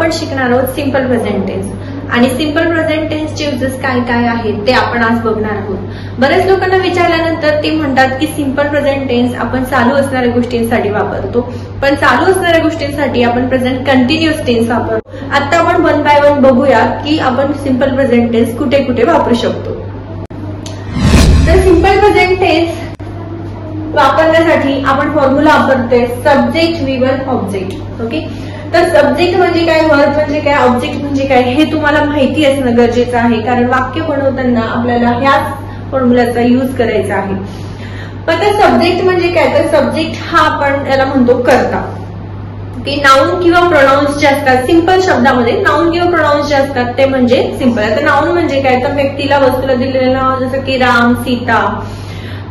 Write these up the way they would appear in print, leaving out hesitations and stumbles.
आपण शिकणार आहोत सिंपल प्रेझेंट टेन्स आणि सिंपल प्रेझेंट टेन्सचे युजेस काय काय आहेत ते आपण आज बघणार आहोत। बऱ्याच लोकांना विचारल्यानंतर ते म्हणतात की सिंपल प्रेझेंट टेन्स आपण चालू असणाऱ्या गोष्टींसाठी वापरतो, पण चालू असणाऱ्या गोष्टींसाठी आपण प्रेझेंट कंटिन्युअस टेन्स वापरतो। आता आपण वन बाय वन बघूया की आपण सिंपल प्रेझेंट टेन्स कुठे कुठे वापरू शकतो। तर सिंपल प्रेझेंट टेन्स वापरण्यासाठी आपण फॉर्म्युला वापरतोय सब्जेक्ट V1 ऑब्जेक्ट। ओके, तर सब्जेक्ट म्हणजे काय, वर्ब म्हणजे काय, ऑब्जेक्ट म्हणजे काय हे तुम्हाला माहिती असणं गरजेचं आहे, कारण वाक्य बनवताना आपल्याला ह्याच फॉर्म्युलाचा यूज करायचा आहे। पण तर सब्जेक्ट म्हणजे काय, तर सब्जेक्ट हा आपण याला म्हणतो कर्ता की नाउन किंवा प्रोनाउन्स जे असतात सिंपल शब्दामध्ये नाउन किंवा प्रोनाउन्स जे असतात ते म्हणजे सिंपल। आता नाउन म्हणजे काय, तर व्यक्तीला वस्तूला दिलेलं नाव जसं की राम, सीता।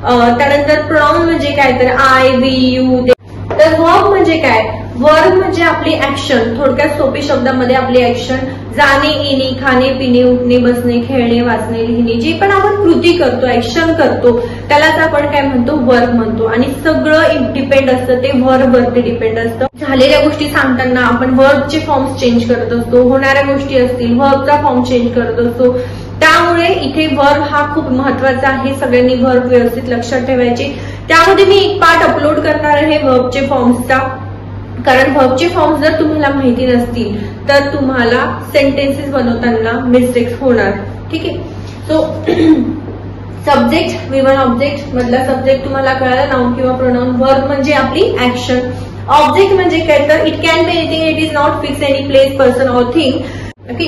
त्यानंतर प्रोनाउन म्हणजे काय, तर आय, वी, यू। तर वर्ब म्हणजे काय, वर्ब म्हणजे आपली ऍक्शन, थोडक्यात सोपी शब्दामध्ये आपली ऍक्शन, जाणे येणे, खाणे पिणे, उठणे बसणे, खेळणे वाचणे लिहिणे, जे पण आपण कृती करतो, ऍक्शन करतो त्यालाच आपण काय म्हणतो, वर्ब म्हणतो। आणि सगळं डिपेंड असतं ते वर्ब वरती डिपेंड असतं। झालेल्या गोष्टी सांगताना आपण वर्बचे फॉर्म्स चेंज करत असतो, होणाऱ्या गोष्टी असतील वर्बचा फॉर्म चेंज करत असतो। त्यामुळे इथे वर्ब हा खूप महत्वाचा आहे, सगळ्यांनी वर्ब व्यवस्थित लक्षात ठेवायचे। त्यामध्ये मी एक पार्ट अपलोड करणार आहे वर्बचे फॉर्म्सचा, कारण वर्बचे फॉर्म्स जर तुम्हाला माहिती नसतील तर तुम्हाला सेंटेन्सेस बनवताना मिस्टेक्स होणार। ठीक आहे, सो सब्जेक्ट V1 ऑब्जेक्ट मधला सब्जेक्ट तुम्हाला कळाला, नाउन किंवा प्रोनाउन। वर्ब म्हणजे आपली ऍक्शन, ऑब्जेक्ट म्हणजे काय, तर it can be anything, it is not fix any place, person or thing. Okay,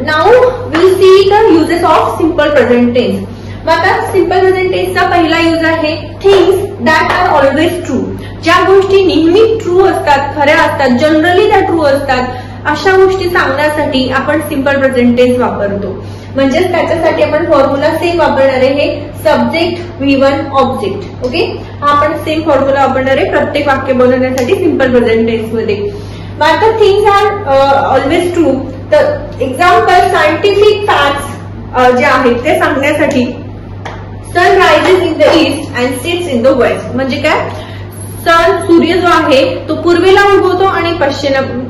now will see the uses of simple present tense. आता सिंपल प्रेझेंट टेन्सचा पहिला यूज आहे things that are always true. ज्या गोष्टी नेहमी true असतात, खऱ्या असतात, जनरली त्या ट्रू असतात, अशा गोष्टी सांगण्यासाठी आपण सिंपल प्रेझेंट टेन्स वापरतो। म्हणजेच त्याच्यासाठी आपण फॉर्म्युला सेम वापरणार आहे, हे सब्जेक्ट V1 ऑब्जेक्ट। ओके, हा आपण सेम फॉर्म्युला वापरणार आहे प्रत्येक वाक्य बनवण्यासाठी सिंपल प्रेझेंट टेन्स मध्ये। आता थिंग्स आर ऑलवेज ट्रू, तर एक्झाम्पल सायंटिफिक फॅक्ट्स जे आहेत ते सांगण्यासाठी sun rises in the east and sets in the west. म्हणजे काय, सूर्य जो आहे तो पूर्वेला उगवतो आणि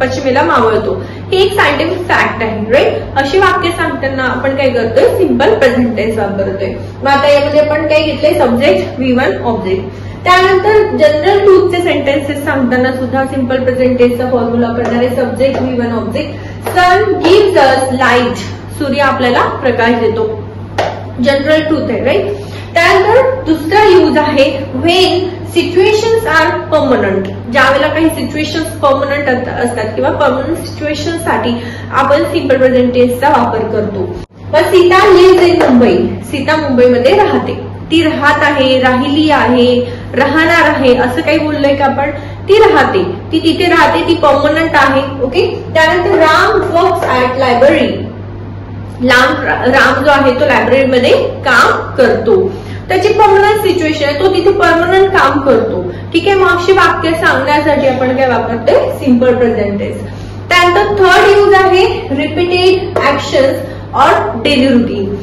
पश्चिमेला मावळतो, हे एक सायंटिफिक फॅक्ट आहे, राईट। अशी वाक्य सांगताना आपण काय करतोय, सिंपल प्रेझेंट टेन्स वापरतोय। मग आता यामध्ये आपण काय घेतलंय, सब्जेक्ट V1 ऑब्जेक्ट। त्यानंतर जनरल ट्रूथचे सेंटेन्सेस सांगताना सुद्धा सिंपल प्रेझेंट टेन्सचा फॉर्म्युला वापरणार आहे subject V1 object. Sun gives us light, सूर्य आपल्याला प्रकाश देतो, जनरल ट्रूथ आहे, राईट। त्यानंतर दुसरा यूज आहे व्हेन सिच्युएशन्स आर परमनंट। ज्यावेळेला काही सिच्युएशन्स परमनंट असतात किंवा परमनंट सिच्युएशन साठी आपण सिंपल प्रेझेंट टेन्सचा वापर करतो। मग सीता लिव्हज इन मुंबई, सीता मुंबईमध्ये राहते, ती राहत आहे, राहिली आहे, राहणार आहे, असं काही बोललंय का आपण, ती राहते, ती तिथे राहते, ती परमनंट आहे। ओके, त्यानंतर Ram works at library, Ram जो आहे तो लायब्ररीमध्ये काम करतो, त्याची परमनंट सिच्युएशन आहे, तो तिथे परमनंट काम करतो। ठीक आहे, मग अशी वाक्य सांगण्यासाठी आपण काय वापरतोय, सिंपल प्रेझेंट टेन्स। त्यानंतर थर्ड यूज आहे repeated actions or daily routine.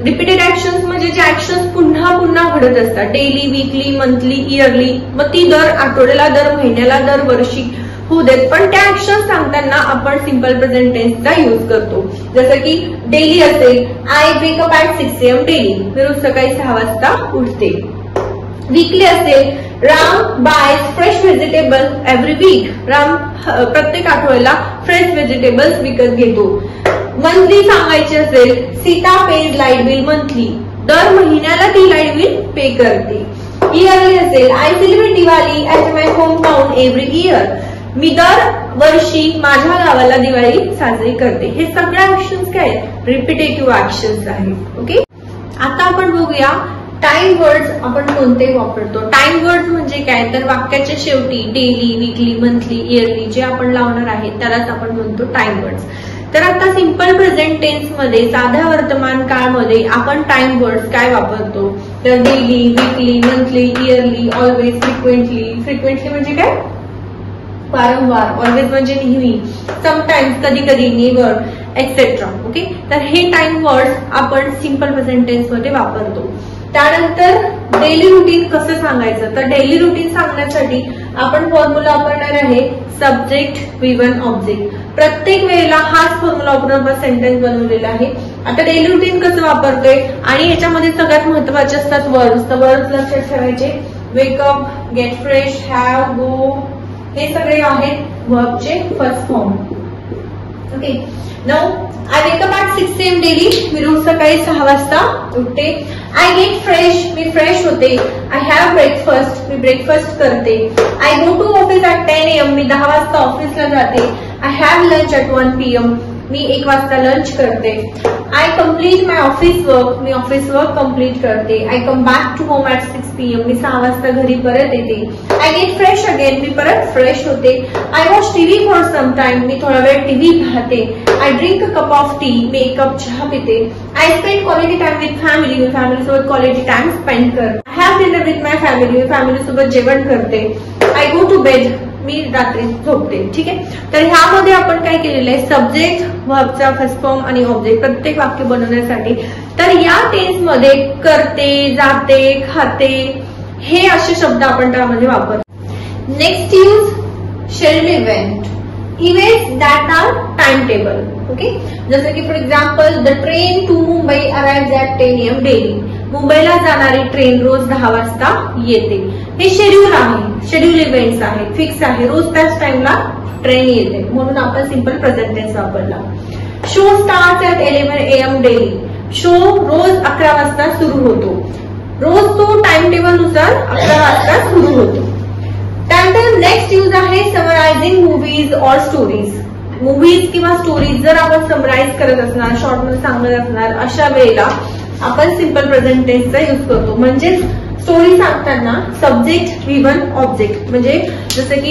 Repeated actions म्हणजे जे ऍक्शन्स पुन्हा पुन्हा घडत असतात, डेली, वीकली, मंथली, इयरली, मग ती दर आठवड्याला, दर महिन्याला, दर वर्षी होऊ देत, पण त्या ऍक्शन सांगताना आपण सिंपल प्रेझेंट टेन्सचा यूज करतो। जसं की डेली असेल, I wake up at 6 AM daily, मी रोज सकाळी 6 वाजता उठते। वीकली असेल, Ram buys fresh vegetable every week, Ram प्रत्येक आठवड्याला फ्रेश व्हेजिटेबल्स विकत घेतो। मंथली सांगायची असेल, Sita pays light bill monthly, दर महिन्याला ती लाईट बिल पे करते। इयरली असेल, I celebrate Diwali at my home town every year, मी दर वर्षी माझ्या गावाला दिवाळी साजरी करते। हे सगळ्या ऍक्शन्स काय, रिपीटेटिव्ह ऍक्शन्स आहेत। ओके, आता आपण बघूया टाइम वर्ड्स आपण कोणते वापरतो। टाइम वर्ड्स म्हणजे काय, तर वाक्याच्या शेवटी डेली, वीकली, मंथली, इयरली जे आपण लावणार आहे त्यालाच आपण म्हणतो टाइम वर्ड्स। तर आता सिंपल प्रेझेंट टेन्स मध्ये साध्या वर्तमान काळामध्ये आपण टाइम वर्ड्स काय वापरतो, तर daily, weekly, monthly, yearly, always, frequently. Frequently म्हणजे काय, वारंवार, ऑलवेज म्हणजे नेहमी, समटाइम्स कधी कधी, नेव्हर, एक्सेट्रा। ओके, तर हे टाइम वर्ड्स आपण सिंपल प्रेझेंट टेन्स मध्ये वापरतो। त्यानंतर डेली रुटीन कसं सांगायचं, तर डेली रुटीन सांगण्यासाठी आपण फॉर्म्युला वापरणार आहे सब्जेक्ट V1 ऑब्जेक्ट. प्रत्येक वेळेला हाच फॉर्म्युला वापरून आपण सेंटेन्स बनवलेला आहे. आता डेली रुटीन कसं वापरतोय आणि याच्यामध्ये सगळ्यात महत्वाचे असतात वर्ड्स. तर वर्ड्स लक्षात ठेवायचे. Wake up, get fresh, have, go, हे सगळे आहेत वर्बचे first form. Okay, now I wake up at 6 AM daily. मी रोज सकाळी 6 वाजता उठते. आय गेट फ्रेश, मी फ्रेश होते. आय हॅव ब्रेकफास्ट, मी ब्रेकफास्ट करते. I go to office at 10 AM, मी 10 वाजता ऑफिसला जाते. I have lunch at 1 PM, मी 1 वाजता लंच करते. I complete my office work, me office work complete करते. I come back to home at 6 PM, मी 6 वाजता घरी परत येते. आय गेट फ्रेश अगेन, मी परत फ्रेश होते. I watch TV for some time, मी थोडा वेळ टीव्ही पाहते. I drink a cup of tea, मी 1 कप चहा पिते. I spend quality time with family, मी फॅमिली सोबत क्वालिटी टाइम स्पेंड करते. I have dinner with my family, मी फॅमिली सोबत जेवण करते. आय गो टू बेड, मी रात्री झोपते. ठीक आहे, तर ह्यामध्ये आपण काय केलेलं आहे सब्जेक्ट, व्हर्बचा फर्स्ट फॉर्म आणि ऑब्जेक्ट प्रत्येक वाक्य बनवण्यासाठी. तर या टेन्स मध्ये करते, जाते, खाते हे असे शब्द आपण त्यामध्ये वापरतो. Next use schedule event, events that are time table. Okay, जसं की for example the train to Mumbai arrive at 10 AM daily. मुंबईला जाणारी ट्रेन रोज 10 वाजता येते. हे शेड्यूल आहे, शेड्यूल इव्हेंट्स आहे, फिक्स आहे, रोज त्याच टाइमला ट्रेन येते, म्हणून आपण सिंपल प्रेझेंट टेन्स वापरला. Show starts at 11 AM daily. Show रोज 11 वाजता सुरू होतो. रोज तो टाइम टेबल नुसार 11 वाजता सुरू होतो. त्यानंतर नेक्स्ट यूज आहे समरायझिंग मूवीज ऑर स्टोरीज. मूवीज किंवा स्टोरीज जर आपण समराईज करत असणार, शॉर्ट मध्ये सांगत असणार, अशा वेळेला आपण सिंपल प्रेझेंट टेन्सचा यूज करतो. म्हणजेच स्टोरी सांगताना सब्जेक्ट V1 ऑब्जेक्ट, म्हणजे जसं की